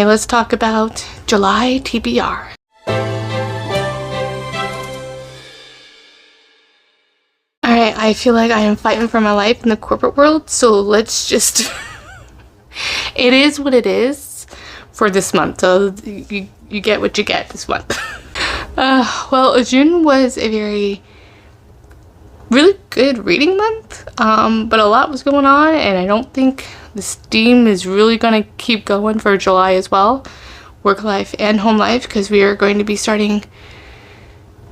let's talk about July TBR. Alright, I feel like I am fighting for my life in the corporate world, so let's just... It is what it is for this month, so you get what you get this month. Well, June was a really good reading month, but a lot was going on, and I don't think the steam is really going to keep going for July as well. Work life and home life, because we are going to be starting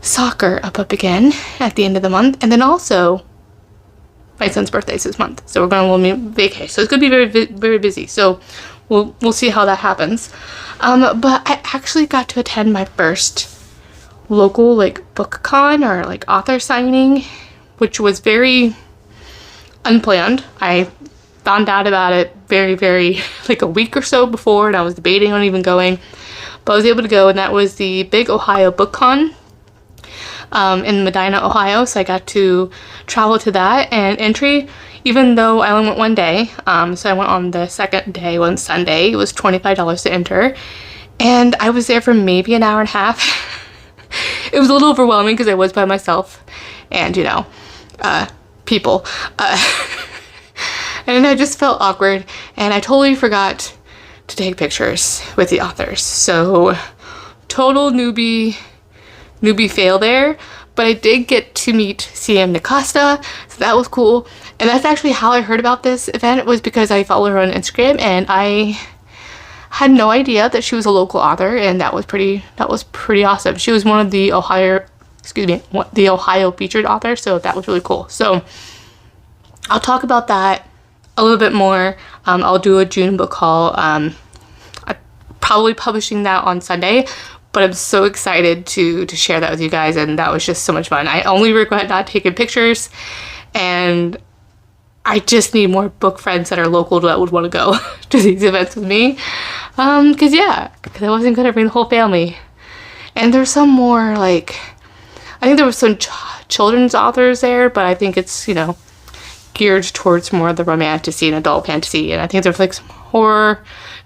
soccer up again at the end of the month, and then also my son's birthday is this month, so we're going on a little vacay, so it's going to be very busy, so we'll see how that happens. But I actually got to attend my first local like book con or like author signing, which was very unplanned. I found out about it very like a week or so before, and I was debating on even going, but I was able to go, and that was the Big Ohio Book Con in Medina, Ohio. So I got to travel to that and entry, even though I only went one day. So I went on the second day, one Sunday. It was $25 to enter, and I was there for maybe an hour and a half. It was a little overwhelming because I was by myself, and you know, people, and I just felt awkward, and I totally forgot to take pictures with the authors. So total newbie fail there, but I did get to meet CM Nicosta, so that was cool. And that's actually how I heard about this event, was because I follow her on Instagram, and I had no idea that she was a local author, and that was pretty awesome. She was one of the Ohio featured authors, so that was really cool. So I'll talk about that a little bit more. I'll do a June book haul. I'm probably publishing that on Sunday, but I'm so excited to share that with you guys, and that was just so much fun. I only regret not taking pictures, and I just need more book friends that are local that would want to go to these events with me. Because I wasn't going to bring the whole family. And there's some more, like, I think there was some children's authors there, but I think it's, you know, geared towards more of the romantasy and adult fantasy. And I think there's like some horror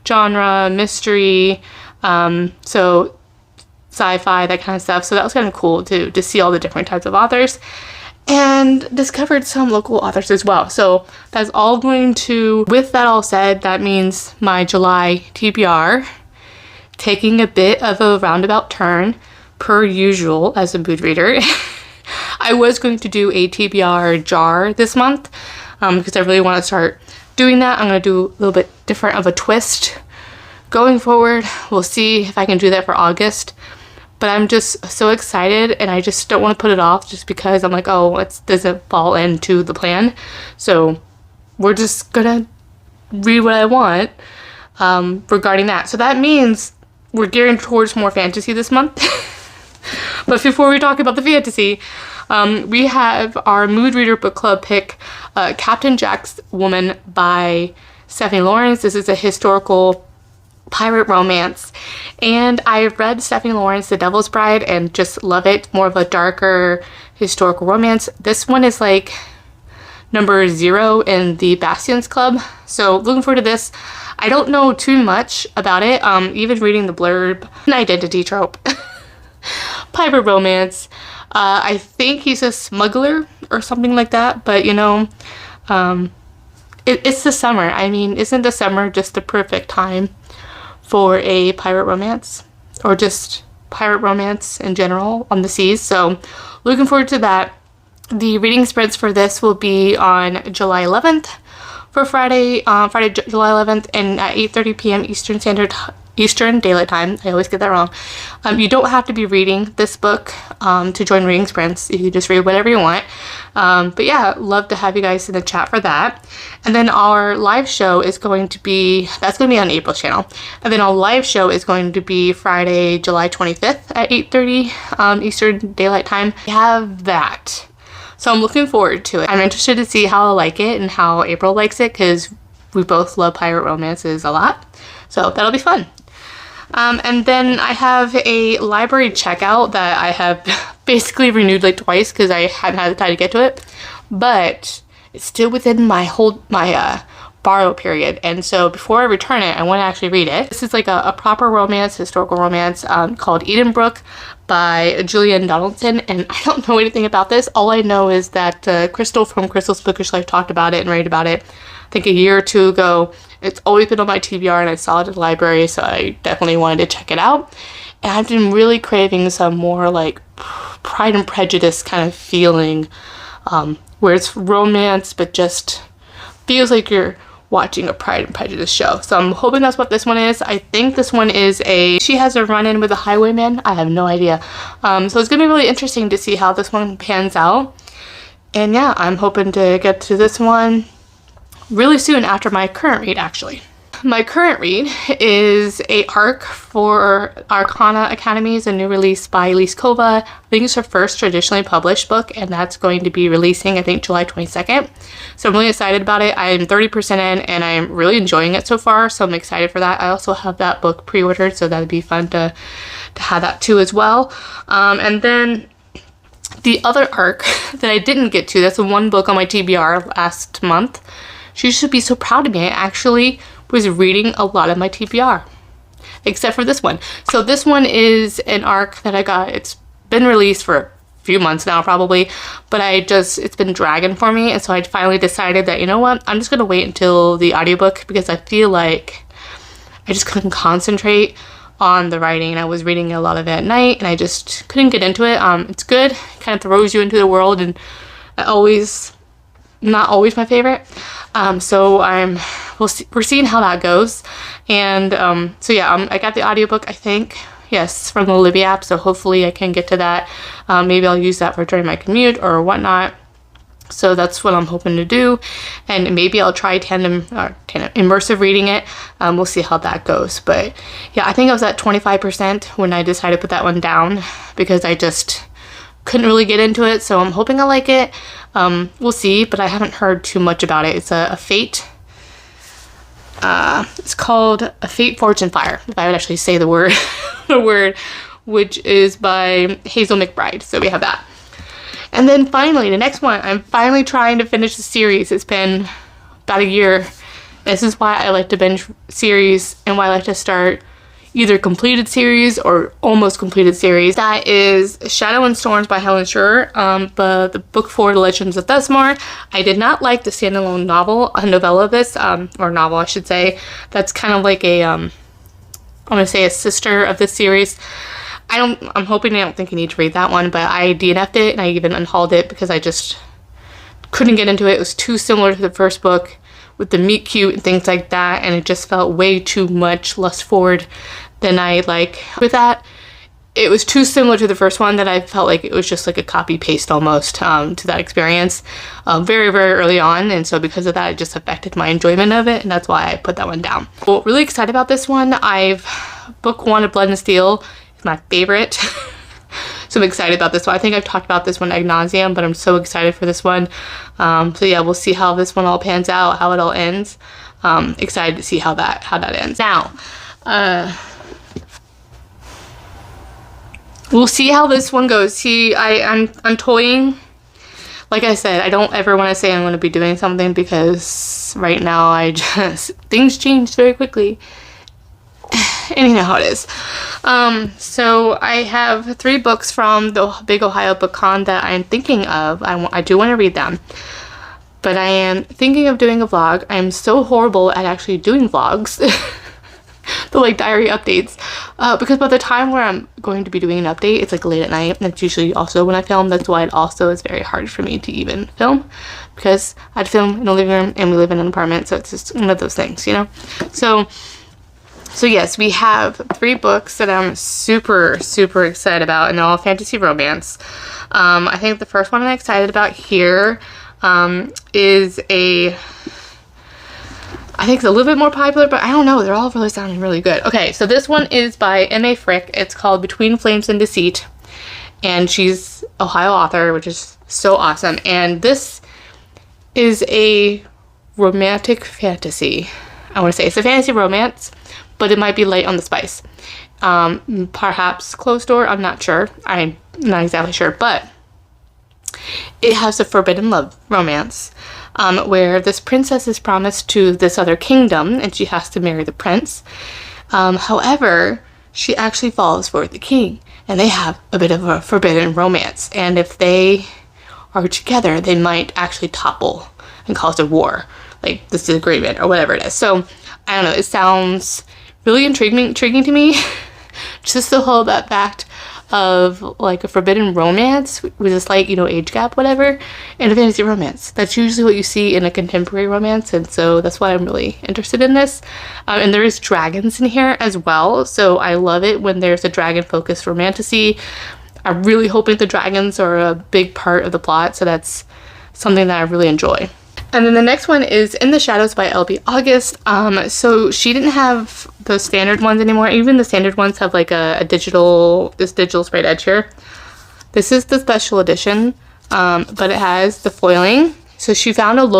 genre, mystery, so sci-fi, that kind of stuff. So that was kind of cool to see all the different types of authors, and discovered some local authors as well. So that's all going to, with that all said, that means my July TBR taking a bit of a roundabout turn per usual as a mood reader. I was going to do a TBR jar this month because I really want to start doing that. I'm going to do a little bit different of a twist going forward. We'll see if I can do that for August. But I'm just so excited, and I just don't want to put it off just because I'm like, oh, it doesn't fall into the plan. So we're just gonna read what I want regarding that. So that means we're gearing towards more fantasy this month. But before we talk about the fantasy, we have our mood reader book club pick, Captain Jack's Woman by Stephanie Lawrence. This is a historical pirate romance, and I've read Stephanie Lawrence The Devil's Bride and just love it. More of a darker historical romance. This one is like number 0 in the Bastions Club, so looking forward to this. I don't know too much about it, even reading the blurb. An identity trope. Pirate romance. I think he's a smuggler or something like that, but you know, it's the summer. I mean, isn't the summer just the perfect time for a pirate romance, or just pirate romance in general on the seas? So looking forward to that. The reading sprints for this will be on July 11th for Friday July 11th, and at 8:30 p.m. Eastern Daylight Time. I always get that wrong. You don't have to be reading this book to join reading sprints. You can just read whatever you want. But yeah, love to have you guys in the chat for that. And then our live show is going to be, that's going to be on April's channel. And then our live show is going to be Friday, July 25th at 8:30 Eastern Daylight Time. We have that. So I'm looking forward to it. I'm interested to see how I like it and how April likes it, because we both love pirate romances a lot. So that'll be fun. And then I have a library checkout that I have basically renewed like twice because I hadn't had the time to get to it. But it's still within my borrow period, and so before I return it I want to actually read it. This is like a proper romance, historical romance, called Edenbrook by Julian Donaldson, and I don't know anything about this. All I know is that Crystal from Crystal's Bookish Life talked about it and read about it I think a year or two ago. It's always been on my TBR and I saw it at the library, so I definitely wanted to check it out. And I've been really craving some more like Pride and Prejudice kind of feeling, where it's romance but just feels like you're watching a Pride and Prejudice show. So I'm hoping that's what this one is. I think this one is she has a run-in with a highwayman. I have no idea. So it's gonna be really interesting to see how this one pans out. And yeah, I'm hoping to get to this one really soon after my current read, actually. My current read is a arc for Arcana Academies, a new release by Liskova. I think it's her first traditionally published book, and that's going to be releasing, I think, July 22nd. So I'm really excited about it. I'm 30% in, and I'm really enjoying it so far, so I'm excited for that. I also have that book pre-ordered, so that'd be fun to have that too as well. And then the other arc that I didn't get to, that's the one book on my TBR last month. She should be so proud of me. I actually was reading a lot of my TBR, except for this one. So this one is an arc that I got. It's been released for a few months now probably, but it's been dragging for me, and so I finally decided that, you know what, I'm just gonna wait until the audiobook, because I feel like I just couldn't concentrate on the writing, and I was reading a lot of it at night and I just couldn't get into it. It's good, kind of throws you into the world, and not always my favorite. So we're seeing how that goes. And so yeah, I got the audiobook, I think, yes, from the Libby app, so hopefully I can get to that. Maybe I'll use that for during my commute or whatnot. So that's what I'm hoping to do, and maybe I'll try tandem immersive reading it. We'll see how that goes. But yeah, I think I was at 25% when I decided to put that one down, because I just couldn't really get into it. So I'm hoping I like it. We'll see, but I haven't heard too much about it. It's a Fate. It's called A Fate Forged in Fire, if I would actually say the word, which is by Hazel McBride. So we have that. And then finally, the next one, I'm finally trying to finish the series. It's been about a year. This is why I like to binge series, and why I like to start either completed series or almost completed series. That is Shadow and Storms by Helen Schurer, the book for The Legends of Thesmar. I did not like the standalone novella of this, or novel I should say. That's kind of like I'm gonna say a sister of this series. I'm hoping I don't think you need to read that one, but I DNF'd it and I even unhauled it because I just couldn't get into it. It was too similar to the first book with the meet cute and things like that, and it just felt way too much lust forward than I like with that. It was too similar to the first one that I felt like it was just like a copy paste almost to that experience very, very early on, and so because of that it just affected my enjoyment of it, and that's why I put that one down. Well, really excited about this one. Book 1 of Blood and Steel is my favorite. So I'm excited about this one. I think I've talked about this one ad nauseum, but I'm so excited for this one. So yeah, we'll see how this one all pans out, how it all ends. Excited to see how that ends. Now, we'll see how this one goes. See, I'm toying. Like I said, I don't ever want to say I'm going to be doing something, because right now things change very quickly. And you know how it is. So I have 3 books from the Big Ohio Book Con that I am thinking of. I do want to read them, but I am thinking of doing a vlog. I am so horrible at actually doing vlogs, the like diary updates, because by the time where I'm going to be doing an update, it's like late at night, and that's usually also when I film. That's why it also is very hard for me to even film, because I'd film in a living room and we live in an apartment, so it's just one of those things, you know. So yes, we have 3 books that I'm super, super excited about, and they're all fantasy romance. I think the first one I'm excited about here is I think it's a little bit more popular, but I don't know. They're all really sounding really good. Okay, so this one is by M.A. Frick. It's called Between Flames and Deceit, and she's an Ohio author, which is so awesome. And this is a romantic fantasy. I want to say it's a fantasy romance, but it might be light on the spice. Perhaps closed door, I'm not sure. I'm not exactly sure, but it has a forbidden love romance. where this princess is promised to this other kingdom and she has to marry the prince. However, she actually falls for the king and they have a bit of a forbidden romance. And if they are together, they might actually topple and cause a war, like this disagreement or whatever it is. So I don't know, it sounds really intriguing to me. Just the whole that fact of like a forbidden romance with this like, you know, age gap, whatever, in a fantasy romance. That's usually what you see in a contemporary romance, and so that's why I'm really interested in this. And there is dragons in here as well, so I love it when there's a dragon focused romantasy. I'm really hoping the dragons are a big part of the plot, so that's something that I really enjoy. And then the next one is In the Shadows by LB August. So she didn't have the standard ones anymore. Even the standard ones have like this digital sprayed edge here. This is the special edition, but it has the foiling. So she found an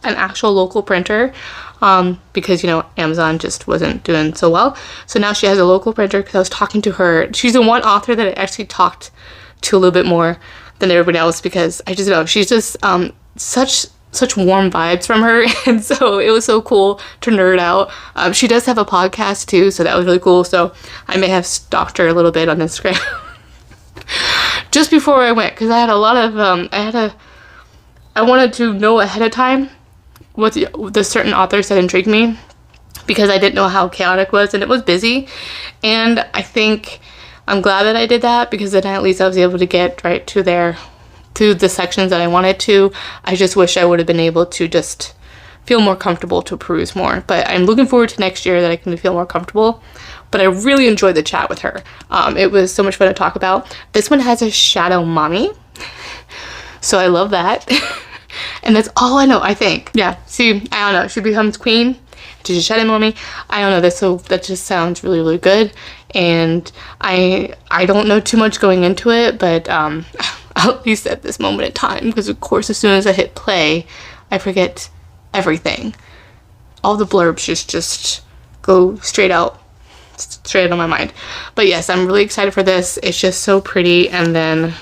actual local printer, because, you know, Amazon just wasn't doing so well. So now she has a local printer because I was talking to her. She's the one author that I actually talked to a little bit more than everybody else because I just know she's just such warm vibes from her, and so it was so cool to nerd out. She does have a podcast too, so that was really cool. So I may have stalked her a little bit on Instagram just before I went, because I had a lot of I wanted to know ahead of time what the certain authors that intrigued me, because I didn't know how chaotic it was, and it was busy. And I think I'm glad that I did that, because then at least I was able to get right to the sections that I wanted to. I just wish I would have been able to just feel more comfortable to peruse more. But I'm looking forward to next year that I can feel more comfortable. But I really enjoyed the chat with her. It was so much fun to talk about. This one has a shadow mommy, so I love that. And that's all I know, I think. Yeah, see, I don't know. She becomes queen. She's a shadow mommy. I don't know. That just sounds really, really good. And I don't know too much going into it, but at least at this moment in time, because of course as soon as I hit play, I forget everything. All the blurbs just go straight out of my mind. But yes, I'm really excited for this. It's just so pretty, and then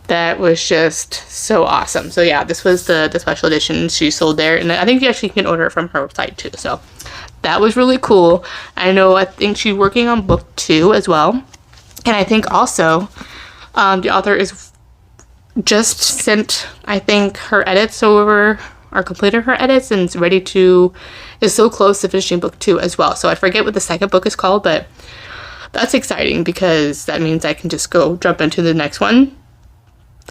that was just so awesome. So yeah, this was the special edition she sold there, and I think you actually can order it from her website too. So that was really cool. I think she's working on book 2 as well, and I think also the author is just sent, I think, her edits over, or completed her edits, and is so close to finishing book 2 as well. So I forget what the second book is called, but that's exciting because that means I can just go jump into the next one.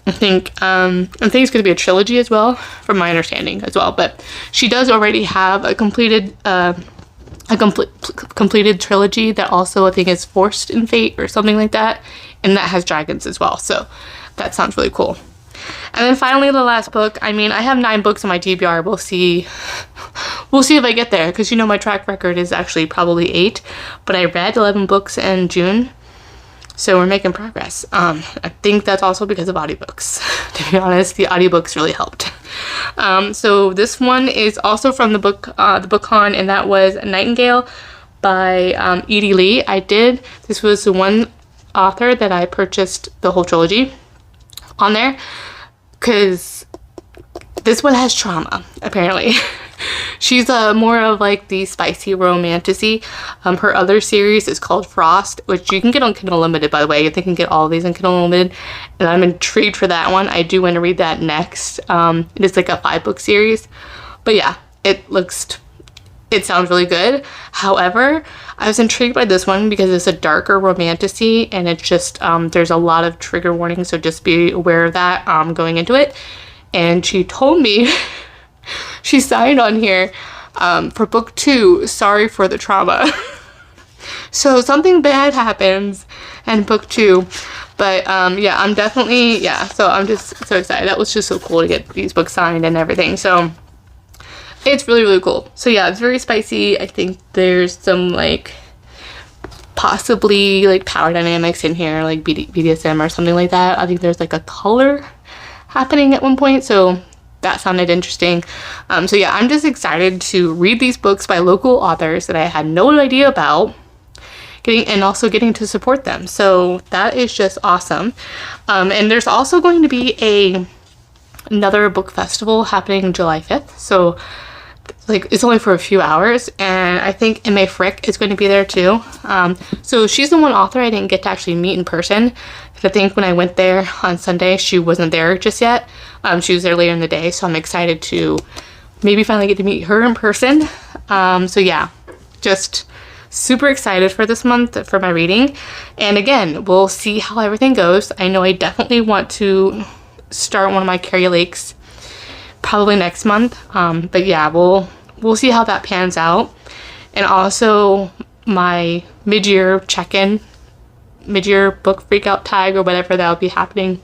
I think it's going to be a trilogy as well, from my understanding as well. But she does already have a completed trilogy that also I think is Forced in Fate or something like that, and that has dragons as well. So that sounds really cool. And then finally, the last book. I mean, I have 9 books on my TBR. We'll see if I get there, because you know my track record is actually probably 8, but I read 11 books in June. So we're making progress. I think that's also because of audiobooks. To be honest, the audiobooks really helped. So this one is also from the BookCon, and that was Nightingale by Edie Lee. This was the one author that I purchased the whole trilogy on there, because this one has trauma, apparently. She's more of like the spicy romantasy. Her other series is called Frost, which you can get on Kindle Unlimited, by the way. I think you can get all of these on Kindle Unlimited, and I'm intrigued for that one. I do want to read that next. It is like a 5-book series, but yeah, it sounds really good. However, I was intrigued by this one because it's a darker romantasy, and it's just there's a lot of trigger warnings, so just be aware of that going into it. And she told me she signed on here for book 2, sorry for the trauma. So something bad happens in book 2, but yeah, I'm definitely, so I'm just so excited. That was just so cool to get these books signed and everything. So it's really, really cool. So yeah, it's very spicy. I think there's some like possibly like power dynamics in here, like BDSM or something like that. I think there's like a color happening at one point, so that sounded interesting. So yeah, I'm just excited to read these books by local authors that I had no idea about, and also getting to support them. So that is just awesome. And there's also going to be another book festival happening July 5th. So like it's only for a few hours, and I think M.A. Frick is going to be there too. So she's the one author I didn't get to actually meet in person, because I think when I went there on Sunday she wasn't there just yet. She was there later in the day, so I'm excited to maybe finally get to meet her in person. So yeah, just super excited for this month for my reading, and again, we'll see how everything goes. I know I definitely want to start one of my Carrie Lakes probably next month, but yeah, we'll see how that pans out. And also my mid-year check-in, mid-year book freakout tag or whatever that will be happening.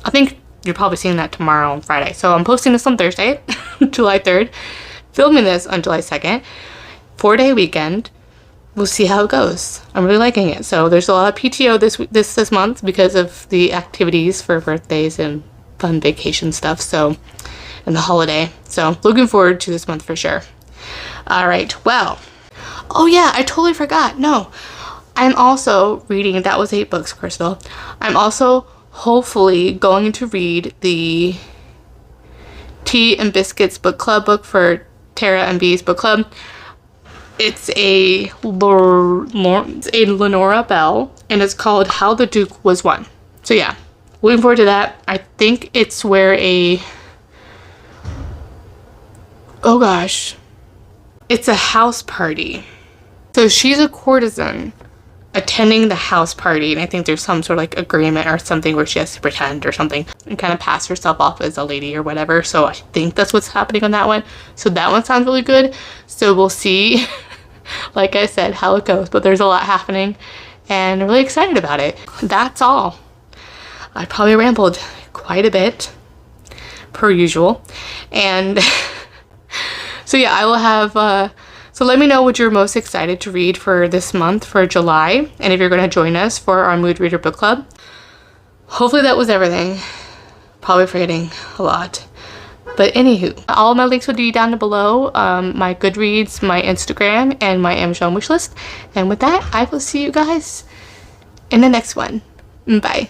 I think you're probably seeing that tomorrow on Friday. So I'm posting this on Thursday, July 3rd, filming this on July 2nd, 4-day weekend. We'll see how it goes. I'm really liking it. So there's a lot of PTO this month because of the activities for birthdays and fun vacation stuff. So, and the holiday. So looking forward to this month for sure. All right. Well, oh yeah, I totally forgot. No, I'm also reading, that was 8 books, Crystal. I'm also hopefully going to read the Tea and Biscuits book club book for Tara and B's book club. It's a Lenora Bell, and it's called How the Duke Was Won. So yeah, looking forward to that. I think it's where oh gosh, it's a house party. So she's a courtesan attending the house party, and I think there's some sort of like agreement or something where she has to pretend or something and kind of pass herself off as a lady or whatever. So I think that's what's happening on that one. So that one sounds really good. So we'll see, like I said, how it goes. But there's a lot happening and I'm really excited about it. That's all. I probably rambled quite a bit per usual. And so yeah, I will have so let me know what you're most excited to read for this month, for July, and if you're going to join us for our Mood Reader Book Club. Hopefully that was everything. Probably forgetting a lot. But anywho, all my links will be down below. My Goodreads, my Instagram, and my Amazon wishlist. And with that, I will see you guys in the next one. Bye.